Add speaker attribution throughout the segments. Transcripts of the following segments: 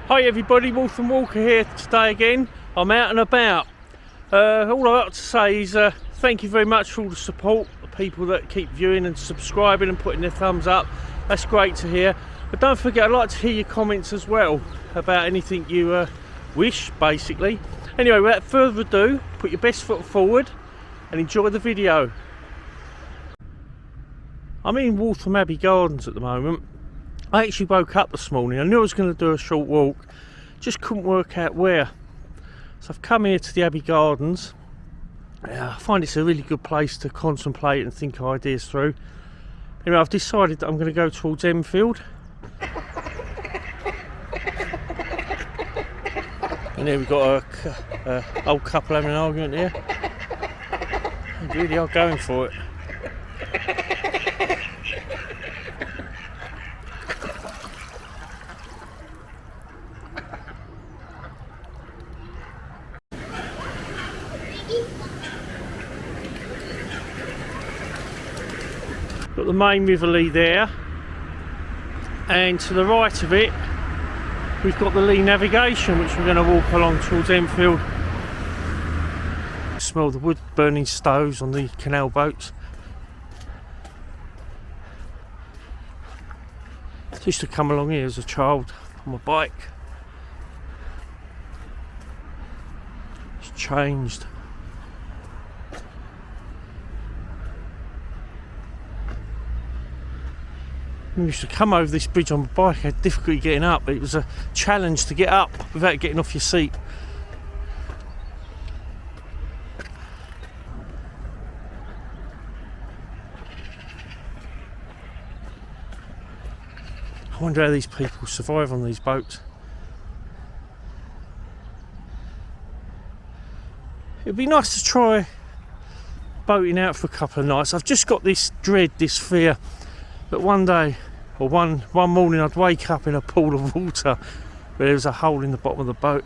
Speaker 1: Hi everybody, Waltham Walker here today again. I'm out and about. All I've got to say is thank you very much for all the support, the people that keep viewing and subscribing and putting their thumbs up. That's great to hear. But don't forget, I'd like to hear your comments as well about anything you wish, basically. Anyway, without further ado, put your best foot forward and enjoy the video. I'm in Waltham Abbey Gardens at the moment. I actually woke up this morning. I knew I was going to do a short walk, just couldn't work out where. So I've come here to the Abbey Gardens. I find it's a really good place to contemplate and think ideas through. Anyway, I've decided that I'm going to go towards Enfield. And here we've got a old couple having an argument here. They really are going for it. Got the main River Lea there, and to the right of it we've got the Lea navigation, which we're going to walk along towards Enfield. Smell the wood burning stoves on the canal boats. I used to come along here as a child on my bike. It's changed. I used to come over this bridge on my bike. I had difficulty getting up. It was a challenge to get up without getting off your seat. I wonder how these people survive on these boats. It'd be nice to try boating out for a couple of nights. I've just got this dread, this fear that one day, or one morning, I'd wake up in a pool of water where there was a hole in the bottom of the boat.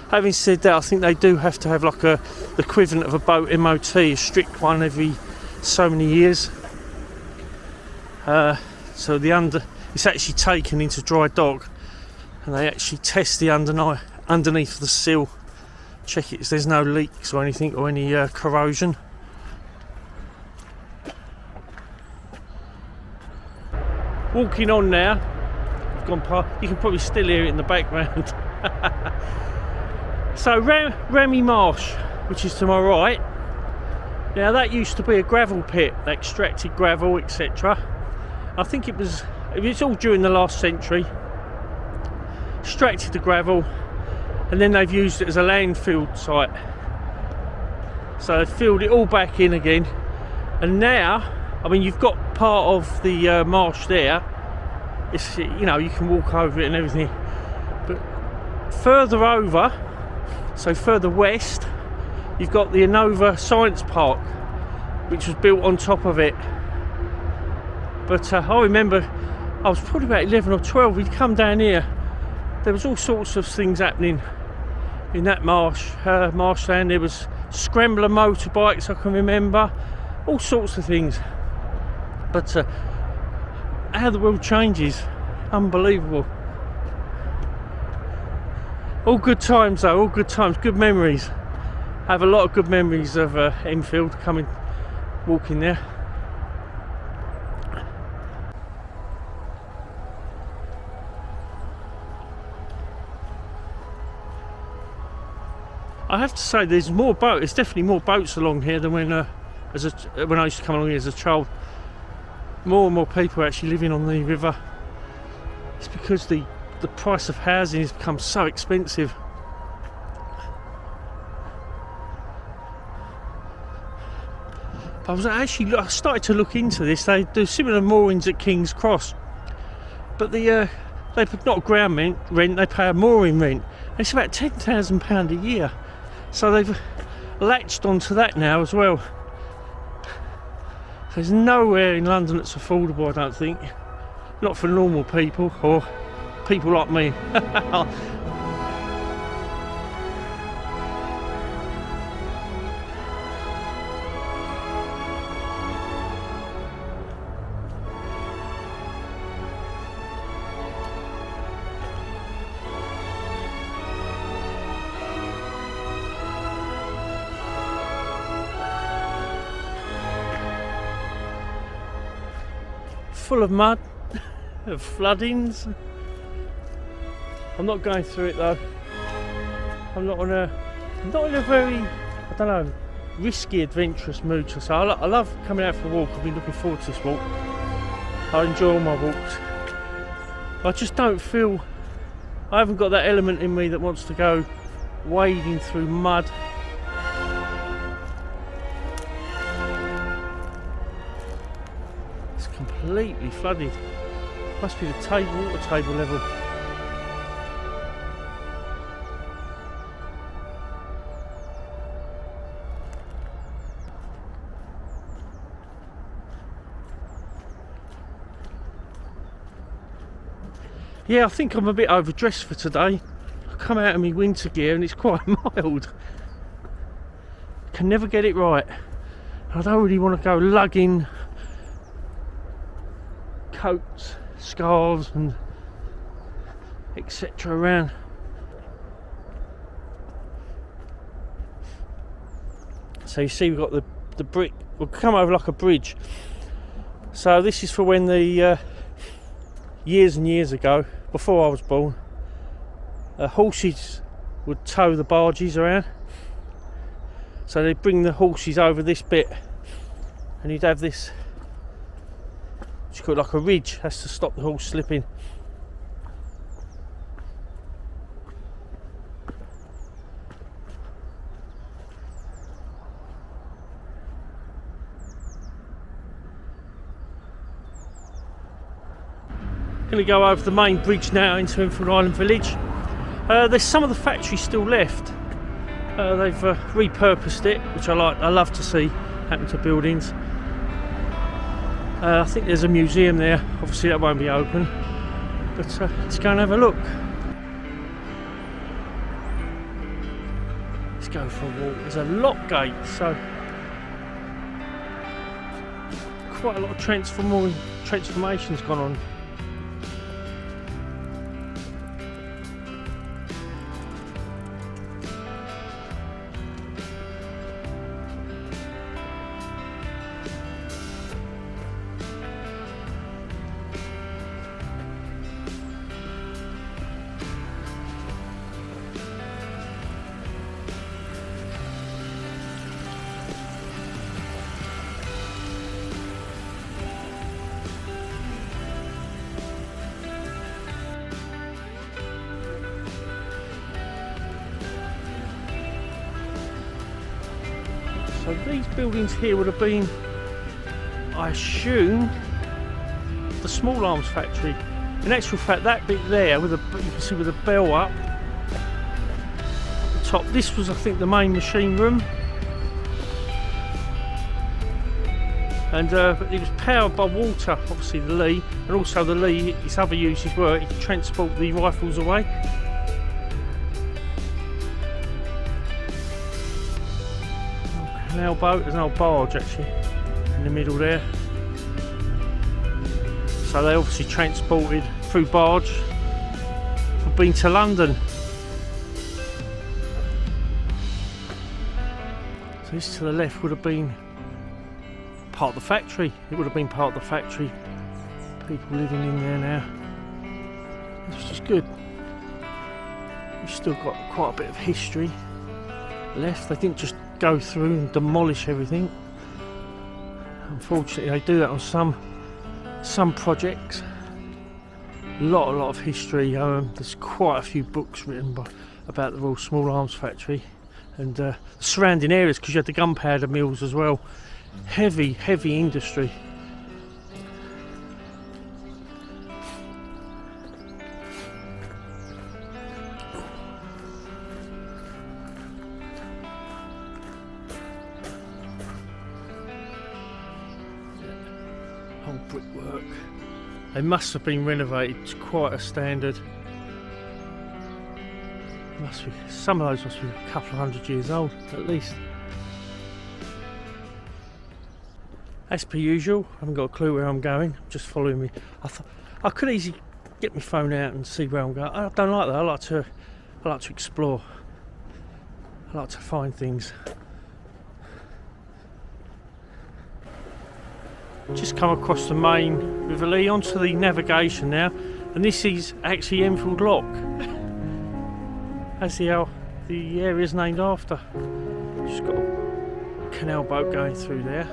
Speaker 1: Having said that, I think they do have to have like the equivalent of a boat MOT, a strict one every so many years. So it's actually taken into dry dock, and they actually test the underneath the sill, check it, there's no leaks or anything, or any corrosion. Walking on now, I've gone past, you can probably still hear it in the background. So Remy Marsh, which is to my right, now that used to be a gravel pit. They extracted gravel, etc. I think it was all during the last century. Extracted the gravel, and then they've used it as a landfill site. So they filled it all back in again, and now, I mean, you've got part of the marsh there. It's, you know, you can walk over it and everything. But further over, so further west, you've got the Innova Science Park, which was built on top of it. But I remember I was probably about 11 or 12. We'd come down here. There was all sorts of things happening in that marshland. There was scrambler motorbikes, I can remember, all sorts of things. But how the world changes, unbelievable. All good times though, all good times, good memories. I have a lot of good memories of Enfield, walking there. I have to say, there's definitely more boats along here than when I used to come along here as a child. More and more people are actually living on the river. It's because the price of housing has become so expensive. I started to look into this. They do similar moorings at King's Cross, but they put not ground rent, they pay a mooring rent. It's about £10,000 a year. So they've latched onto that now as well. There's nowhere in London that's affordable, I don't think. Not for normal people, or people like me. full of mud, of floodings. I'm not going through it though. I'm not in a very, I don't know, risky, adventurous mood. So I love coming out for a walk. I've been looking forward to this walk. I enjoy all my walks. I just don't feel, I haven't got that element in me that wants to go wading through mud. It's completely flooded. Must be the water table level. Yeah, I think I'm a bit overdressed for today. I come out in my winter gear and it's quite mild. Can never get it right. I don't really want to go lugging coats, scarves and etc. around. So you see we've got the brick, we'll come over like a bridge. So this is for when the years and years ago, before I was born, horses would tow the barges around. So they'd bring the horses over this bit and you'd have this, it's called like a ridge, that's to stop the horse slipping. Going to go over the main bridge now into Enfield Island Village. There's some of the factory still left. They've repurposed it, which I like. I love to see happen to buildings. I think there's a museum there. Obviously that won't be open, but let's go and have a look. Let's go for a walk. There's a lock gate, so quite a lot of transformation's gone on. So these buildings here would have been, I assume, the small arms factory. In actual fact, that bit there, with you can see with the bell up the top, this was, I think, the main machine room, and it was powered by water, obviously the Lea, and also the Lea, its other uses were it could transport the rifles away. Canal boat, there's an old barge actually in the middle there. So they obviously transported through barge from being to London. So this to the left would have been part of the factory. It would have been part of the factory. People living in there now. It's just good. We've still got quite a bit of history left. They didn't just go through and demolish everything. Unfortunately, they do that on some projects. A lot of history. There's quite a few books written about the Royal Small Arms Factory and the surrounding areas, because you had the gunpowder mills as well. Heavy industry. Old brickwork. They must have been renovated to quite a standard. Must be, some of those must be a couple of 100 years old at least. As per usual, I haven't got a clue where I'm going. Just following me. I thought I could easily get my phone out and see where I'm going. I don't like that. I like to explore. I like to find things. Just come across the main River Lea onto the navigation now, and this is actually Enfield Lock. That's the area's named after. Just got a canal boat going through there.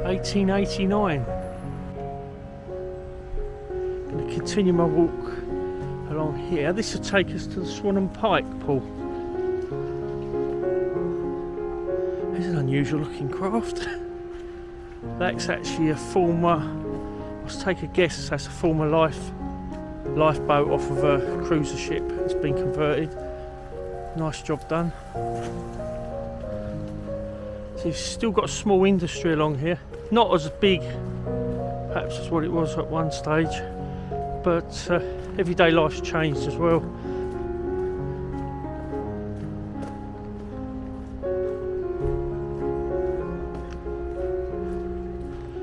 Speaker 1: (1889). Going to continue my walk along here. This will take us to the Swan and Pike pool. It's an unusual looking craft. That's actually a former, let's take a guess, that's a former lifeboat off of a cruiser ship. It's been converted. Nice job done. So you've still got a small industry along here. Not as big perhaps as what it was at one stage, but everyday life's changed as well.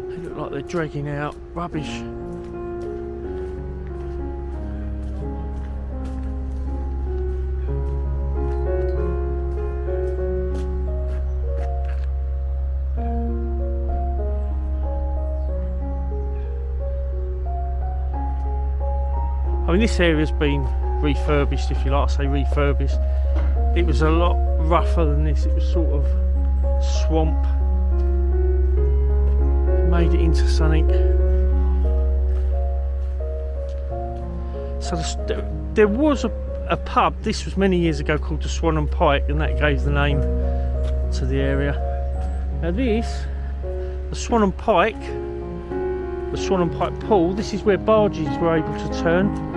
Speaker 1: They look like they're dragging out rubbish. I mean, this area's been refurbished, if you like to say refurbished. It was a lot rougher than this. It was sort of swamp. Made it into something. So there was a pub, this was many years ago, called the Swan and Pike, and that gave the name to the area. Now this, the Swan and Pike pool, this is where barges were able to turn.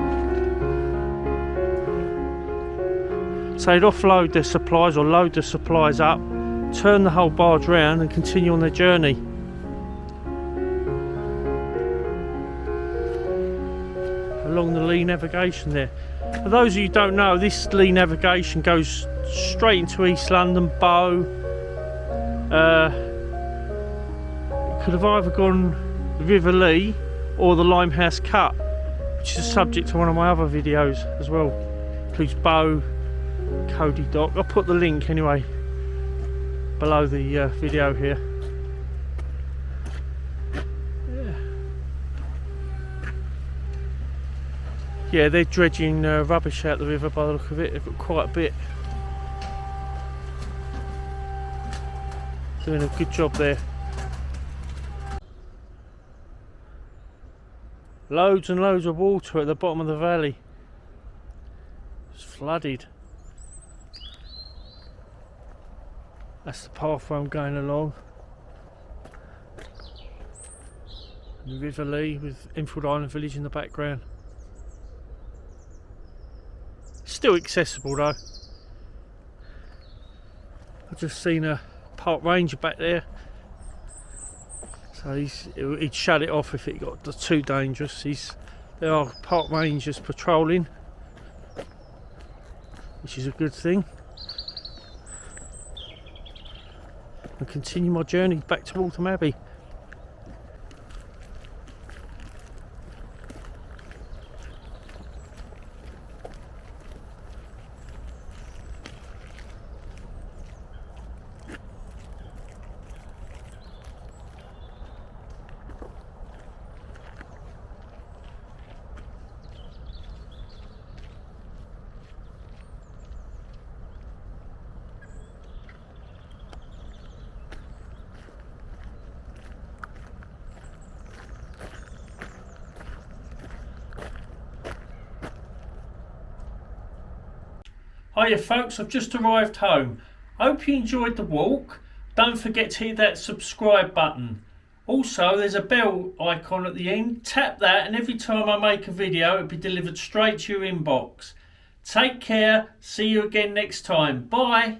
Speaker 1: So they'd offload their supplies or load their supplies up, turn the whole barge round and continue on their journey. Along the Lea navigation there. For those of you who don't know, this Lea navigation goes straight into East London, Bow. It could have either gone the River Lea or the Limehouse Cut, which is a subject to one of my other videos as well. Includes Bow, Cody Dock. I'll put the link anyway below the video here. Yeah, they're dredging rubbish out the river by the look of it. They've got quite a bit. Doing a good job there. Loads and loads of water at the bottom of the valley. It's flooded. That's the pathway I'm going along. And the River Lea with Enfield Island Village in the background. Still accessible though. I've just seen a park ranger back there. So he'd shut it off if it got too dangerous. There are park rangers patrolling, which is a good thing. I'll continue my journey back to Waltham Abbey. Hiya folks, I've just arrived home. Hope you enjoyed the walk. Don't forget to hit that subscribe button. Also, there's a bell icon at the end. Tap that and every time I make a video it'll be delivered straight to your inbox. Take care, see you again next time. Bye.